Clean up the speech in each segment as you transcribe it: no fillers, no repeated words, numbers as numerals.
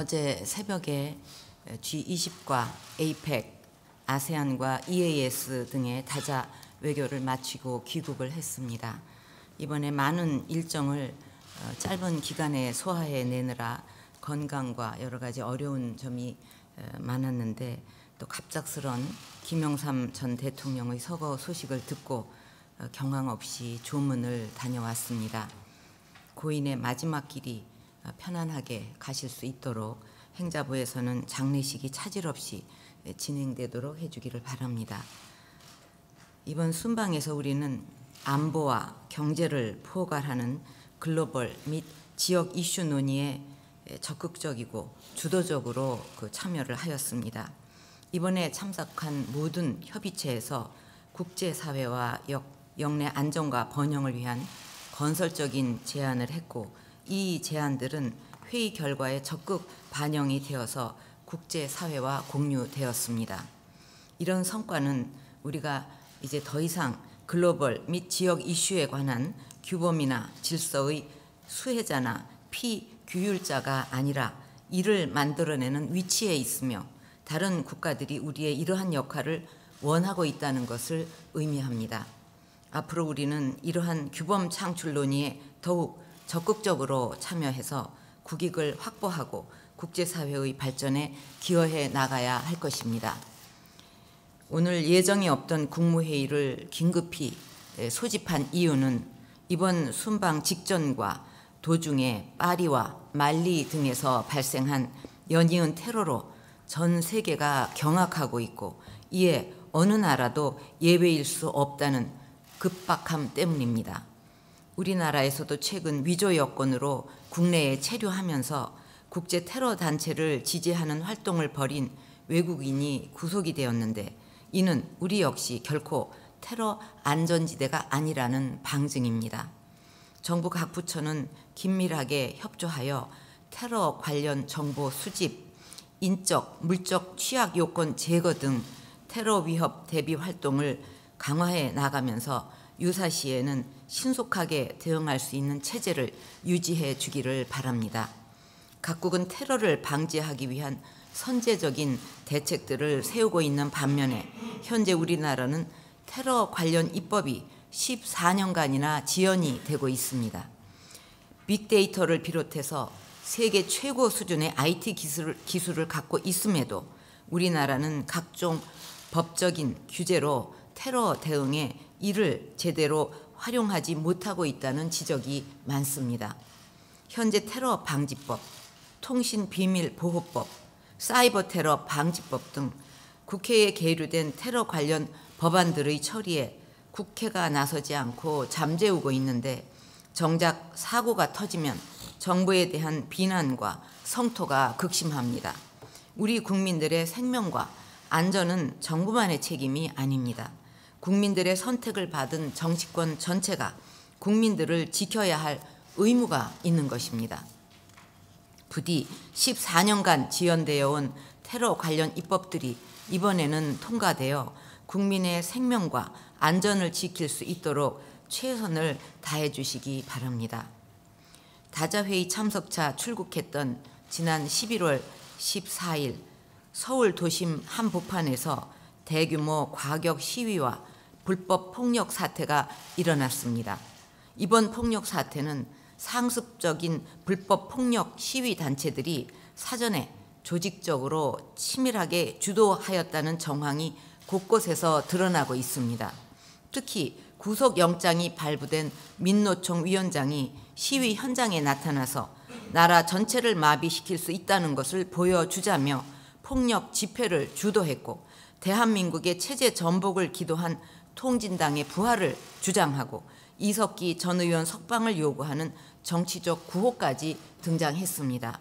어제 새벽에 G20과 APEC, 아세안과 EAS 등의 다자 외교를 마치고 귀국을 했습니다. 이번에 많은 일정을 짧은 기간에 소화해내느라 건강과 여러 가지 어려운 점이 많았는데, 또 갑작스런 김영삼 전 대통령의 서거 소식을 듣고 경황 없이 조문을 다녀왔습니다. 고인의 마지막 길이 편안하게 가실 수 있도록 행자부에서는 장례식이 차질 없이 진행되도록 해주기를 바랍니다. 이번 순방에서 우리는 안보와 경제를 포괄하는 글로벌 및 지역 이슈 논의에 적극적이고 주도적으로 참여를 하였습니다. 이번에 참석한 모든 협의체에서 국제사회와 영내 안정과 번영을 위한 건설적인 제안을 했고, 이 제안들은 회의 결과에 적극 반영이 되어서 국제사회와 공유되었습니다. 이런 성과는 우리가 이제 더 이상 글로벌 및 지역 이슈에 관한 규범이나 질서의 수혜자나 피규율자가 아니라 이를 만들어내는 위치에 있으며, 다른 국가들이 우리의 이러한 역할을 원하고 있다는 것을 의미합니다. 앞으로 우리는 이러한 규범 창출 논의에 더욱 적극적으로 참여해서 국익을 확보하고 국제사회의 발전에 기여해 나가야 할 것입니다. 오늘 예정이 없던 국무회의를 긴급히 소집한 이유는 이번 순방 직전과 도중에 파리와 말리 등에서 발생한 연이은 테러로 전 세계가 경악하고 있고, 이에 어느 나라도 예외일 수 없다는 급박함 때문입니다. 우리나라에서도 최근 위조 여건으로 국내에 체류하면서 국제 테러 단체를 지지하는 활동을 벌인 외국인이 구속이 되었는데, 이는 우리 역시 결코 테러 안전지대가 아니라는 방증입니다. 정부 각 부처는 긴밀하게 협조하여 테러 관련 정보 수집, 인적, 물적 취약 요건 제거 등 테러 위협 대비 활동을 강화해 나가면서 유사시에는 신속하게 대응할 수 있는 체제를 유지해 주기를 바랍니다. 각국은 테러를 방지하기 위한 선제적인 대책들을 세우고 있는 반면에, 현재 우리나라는 테러 관련 입법이 14년간이나 지연이 되고 있습니다. 빅데이터를 비롯해서 세계 최고 수준의 IT 기술을 갖고 있음에도 우리나라는 각종 법적인 규제로 테러 대응에 이를 제대로 활용하지 못하고 있다는 지적이 많습니다. 현재 테러 방지법, 통신비밀보호법, 사이버 테러 방지법 등 국회에 계류된 테러 관련 법안들의 처리에 국회가 나서지 않고 잠재우고 있는데, 정작 사고가 터지면 정부에 대한 비난과 성토가 극심합니다. 우리 국민들의 생명과 안전은 정부만의 책임이 아닙니다. 국민들의 선택을 받은 정치권 전체가 국민들을 지켜야 할 의무가 있는 것입니다. 부디 14년간 지연되어 온 테러 관련 입법들이 이번에는 통과되어 국민의 생명과 안전을 지킬 수 있도록 최선을 다해 주시기 바랍니다. 다자회의 참석차 출국했던 지난 11월 14일 서울 도심 한복판에서 대규모 과격 시위와 불법 폭력 사태가 일어났습니다. 이번 폭력 사태는 상습적인 불법 폭력 시위 단체들이 사전에 조직적으로 치밀하게 주도하였다는 정황이 곳곳에서 드러나고 있습니다. 특히 구속영장이 발부된 민노총 위원장이 시위 현장에 나타나서 나라 전체를 마비시킬 수 있다는 것을 보여주자며 폭력 집회를 주도했고, 대한민국의 체제 전복을 기도한 통진당의 부활을 주장하고 이석기 전 의원 석방을 요구하는 정치적 구호까지 등장했습니다.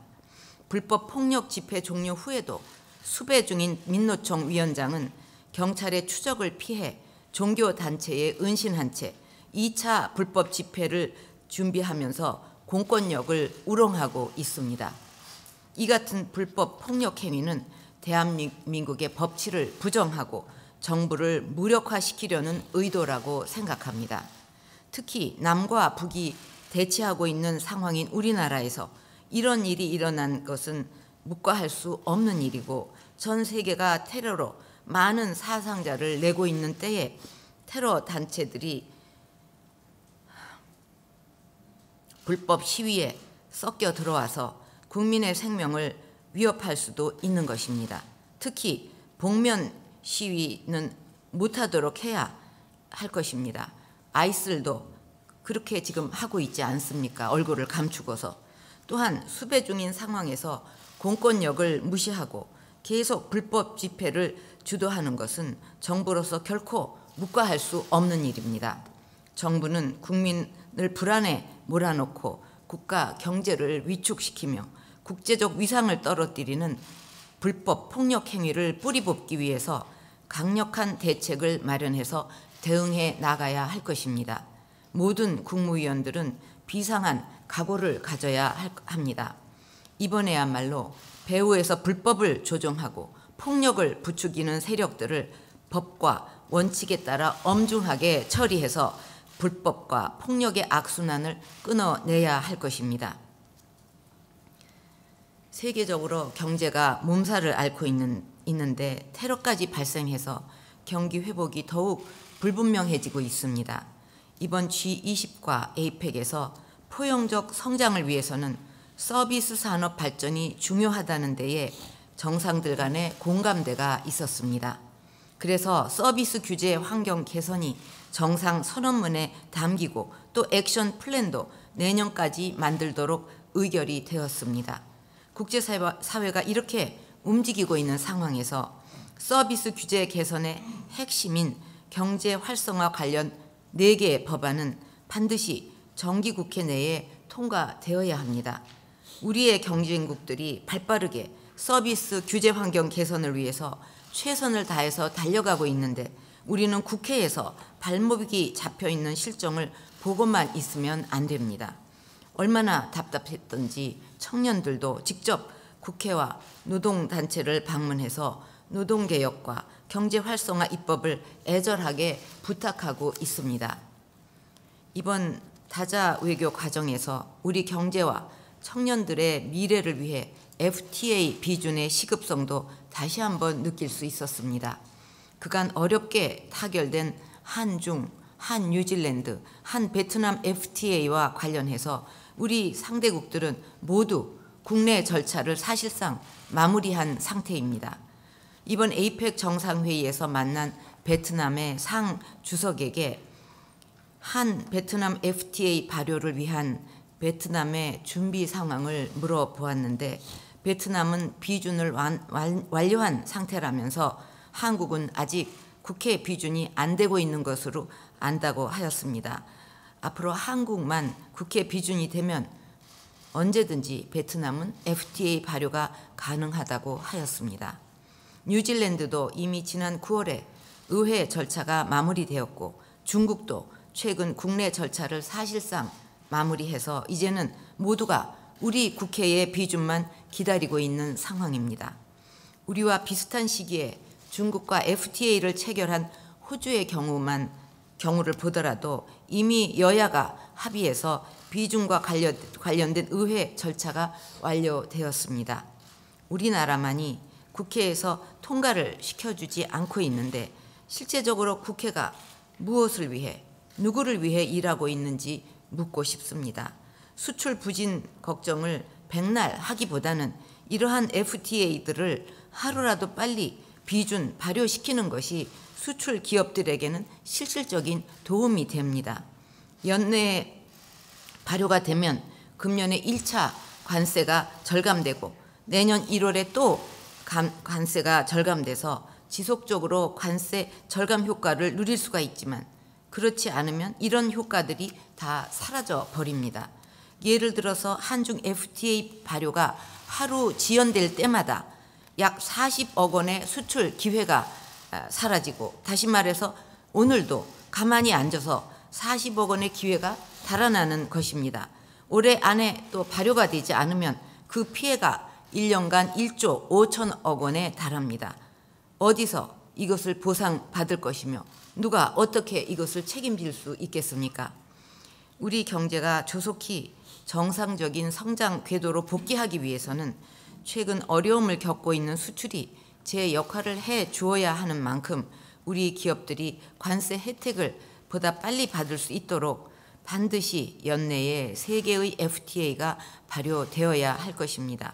불법 폭력 집회 종료 후에도 수배 중인 민노총 위원장은 경찰의 추적을 피해 종교단체에 은신한 채 2차 불법 집회를 준비하면서 공권력을 우롱하고 있습니다. 이 같은 불법 폭력 행위는 대한민국의 법치를 부정하고 정부를 무력화시키려는 의도라고 생각합니다. 특히 남과 북이 대치하고 있는 상황인 우리나라에서 이런 일이 일어난 것은 묵과할 수 없는 일이고 전 세계가 테러로 많은 사상자를 내고 있는 때에 테러 단체들이 불법 시위에 섞여 들어와서 국민의 생명을 위협할 수도 있는 것입니다. 특히 복면 시위는 못하도록 해야 할 것입니다. 아이슬도 그렇게 지금 하고 있지 않습니까? 얼굴을 감추고서. 또한 수배 중인 상황에서 공권력을 무시하고 계속 불법 집회를 주도하는 것은 정부로서 결코 묵과할 수 없는 일입니다. 정부는 국민을 불안에 몰아넣고 국가 경제를 위축시키며 국제적 위상을 떨어뜨리는 불법 폭력 행위를 뿌리 뽑기 위해서 강력한 대책을 마련해서 대응해 나가야 할 것입니다. 모든 국무위원들은 비상한 각오를 가져야 합니다. 이번에야말로 배후에서 불법을 조종하고 폭력을 부추기는 세력들을 법과 원칙에 따라 엄중하게 처리해서 불법과 폭력의 악순환을 끊어내야 할 것입니다. 세계적으로 경제가 몸살을 앓고 있는데 테러까지 발생해서 경기 회복이 더욱 불분명해지고 있습니다. 이번 G20과 APEC에서 포용적 성장을 위해서는 서비스 산업 발전이 중요하다는 데에 정상들 간의 공감대가 있었습니다. 그래서 서비스 규제 환경 개선이 정상 선언문에 담기고 또 액션 플랜도 내년까지 만들도록 의결이 되었습니다. 국제사회가 이렇게 움직이고 있는 상황에서 서비스 규제 개선의 핵심인 경제 활성화 관련 4개의 법안은 반드시 정기국회 내에 통과되어야 합니다. 우리의 경쟁국들이 발빠르게 서비스 규제 환경 개선을 위해서 최선을 다해서 달려가고 있는데 우리는 국회에서 발목이 잡혀있는 실정을 보고만 있으면 안 됩니다. 얼마나 답답했던지 청년들도 직접 국회와 노동단체를 방문해서 노동개혁과 경제활성화 입법을 애절하게 부탁하고 있습니다. 이번 다자 외교 과정에서 우리 경제와 청년들의 미래를 위해 FTA 비준의 시급성도 다시 한번 느낄 수 있었습니다. 그간 어렵게 타결된 한중, 한뉴질랜드, 한베트남 FTA와 관련해서 우리 상대국들은 모두 국내 절차를 사실상 마무리한 상태입니다. 이번 APEC 정상회의에서 만난 베트남의 상 주석에게 한 베트남 FTA 발효를 위한 베트남의 준비 상황을 물어보았는데 베트남은 비준을 완료한 상태라면서 한국은 아직 국회 비준이 안 되고 있는 것으로 안다고 하였습니다. 앞으로 한국만 국회 비준이 되면 언제든지 베트남은 FTA 발효가 가능하다고 하였습니다. 뉴질랜드도 이미 지난 9월에 의회 절차가 마무리되었고 중국도 최근 국내 절차를 사실상 마무리해서 이제는 모두가 우리 국회의 비준만 기다리고 있는 상황입니다. 우리와 비슷한 시기에 중국과 FTA를 체결한 호주의 경우를 보더라도 이미 여야가 합의해서 비준과 관련된 의회 절차가 완료되었습니다. 우리나라만이 국회에서 통과를 시켜주지 않고 있는데 실제적으로 국회가 무엇을 위해 누구를 위해 일하고 있는지 묻고 싶습니다. 수출 부진 걱정을 백날 하기보다는 이러한 FTA들을 하루라도 빨리 비준 발효시키는 것이 수출 기업들에게는 실질적인 도움이 됩니다. 연내에 발효가 되면 금년에 1차 관세가 절감되고 내년 1월에 또 관세가 절감돼서 지속적으로 관세 절감 효과를 누릴 수가 있지만 그렇지 않으면 이런 효과들이 다 사라져 버립니다. 예를 들어서 한중 FTA 발효가 하루 지연될 때마다 약 40억 원의 수출 기회가 사라지고 다시 말해서 오늘도 가만히 앉아서 40억 원의 기회가 달아나는 것입니다. 올해 안에 또 발효가 되지 않으면 그 피해가 1년간 1조 5천억 원에 달합니다. 어디서 이것을 보상받을 것이며 누가 어떻게 이것을 책임질 수 있겠습니까? 우리 경제가 조속히 정상적인 성장 궤도로 복귀하기 위해서는 최근 어려움을 겪고 있는 수출이 제 역할을 해 주어야 하는 만큼 우리 기업들이 관세 혜택을 보다 빨리 받을 수 있도록 반드시 연내에 3개의 FTA가 발효되어야 할 것입니다.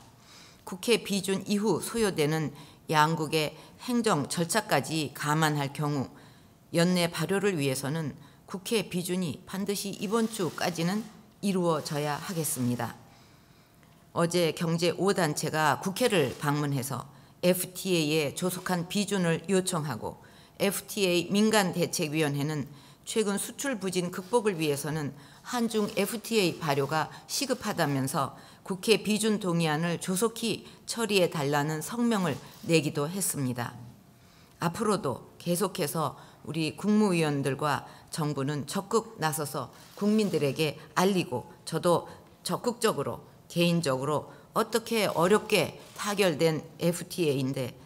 국회 비준 이후 소요되는 양국의 행정 절차까지 감안할 경우 연내 발효를 위해서는 국회 비준이 반드시 이번 주까지는 이루어져야 하겠습니다. 어제 경제 5단체가 국회를 방문해서 FTA에 조속한 비준을 요청하고 FTA 민간대책위원회는 최근 수출 부진 극복을 위해서는 한중 FTA 발효가 시급하다면서 국회 비준 동의안을 조속히 처리해 달라는 성명을 내기도 했습니다. 앞으로도 계속해서 우리 국무위원들과 정부는 적극 나서서 국민들에게 알리고 저도 적극적으로 개인적으로 어떻게 어렵게 타결된 FTA인데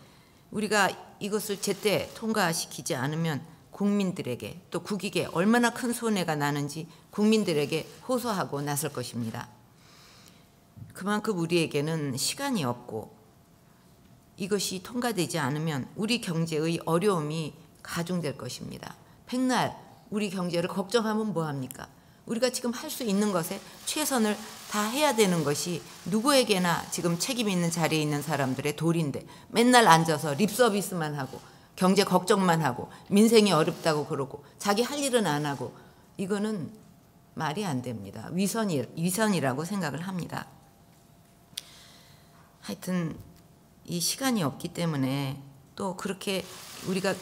우리가 이것을 제때 통과시키지 않으면 국민들에게 또 국익에 얼마나 큰 손해가 나는지 국민들에게 호소하고 나설 것입니다. 그만큼 우리에게는 시간이 없고 이것이 통과되지 않으면 우리 경제의 어려움이 가중될 것입니다. 백날 우리 경제를 걱정하면 뭐합니까? 우리가 지금 할 수 있는 것에 최선을 다해야 되는 것이 누구에게나 지금 책임 있는 자리에 있는 사람들의 도리인데 맨날 앉아서 립서비스만 하고 경제 걱정만 하고 민생이 어렵다고 그러고 자기 할 일은 안 하고 이거는 말이 안 됩니다. 위선이라고 생각을 합니다. 하여튼 이 시간이 없기 때문에 또 그렇게 우리가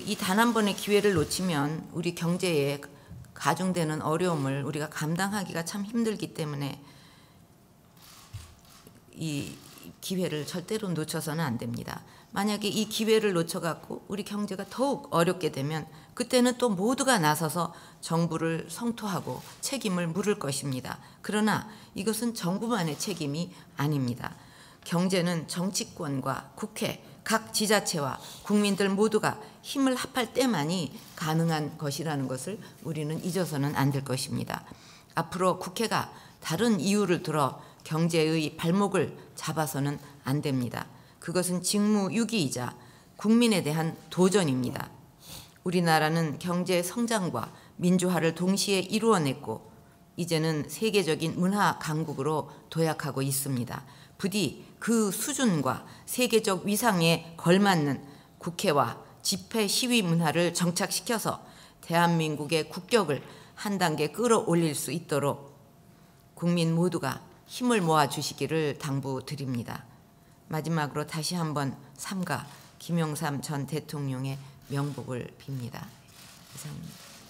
이 단 한 번의 기회를 놓치면 우리 경제에 가중되는 어려움을 우리가 감당하기가 참 힘들기 때문에 이 기회를 절대로 놓쳐서는 안 됩니다. 만약에 이 기회를 놓쳐갖고 우리 경제가 더욱 어렵게 되면 그때는 또 모두가 나서서 정부를 성토하고 책임을 물을 것입니다. 그러나 이것은 정부만의 책임이 아닙니다. 경제는 정치권과 국회, 각 지자체와 국민들 모두가 힘을 합할 때만이 가능한 것이라는 것을 우리는 잊어서는 안 될 것입니다. 앞으로 국회가 다른 이유를 들어 경제의 발목을 잡아서는 안 됩니다. 그것은 직무유기이자 국민에 대한 도전입니다. 우리나라는 경제 성장과 민주화를 동시에 이루어냈고 이제는 세계적인 문화 강국으로 도약하고 있습니다. 부디 그 수준과 세계적 위상에 걸맞는 국회와 집회 시위 문화를 정착시켜서 대한민국의 국격을 한 단계 끌어올릴 수 있도록 국민 모두가 힘을 모아 주시기를 당부드립니다. 마지막으로 다시 한번 삼가 김영삼 전 대통령의 명복을 빕니다. 이상입니다.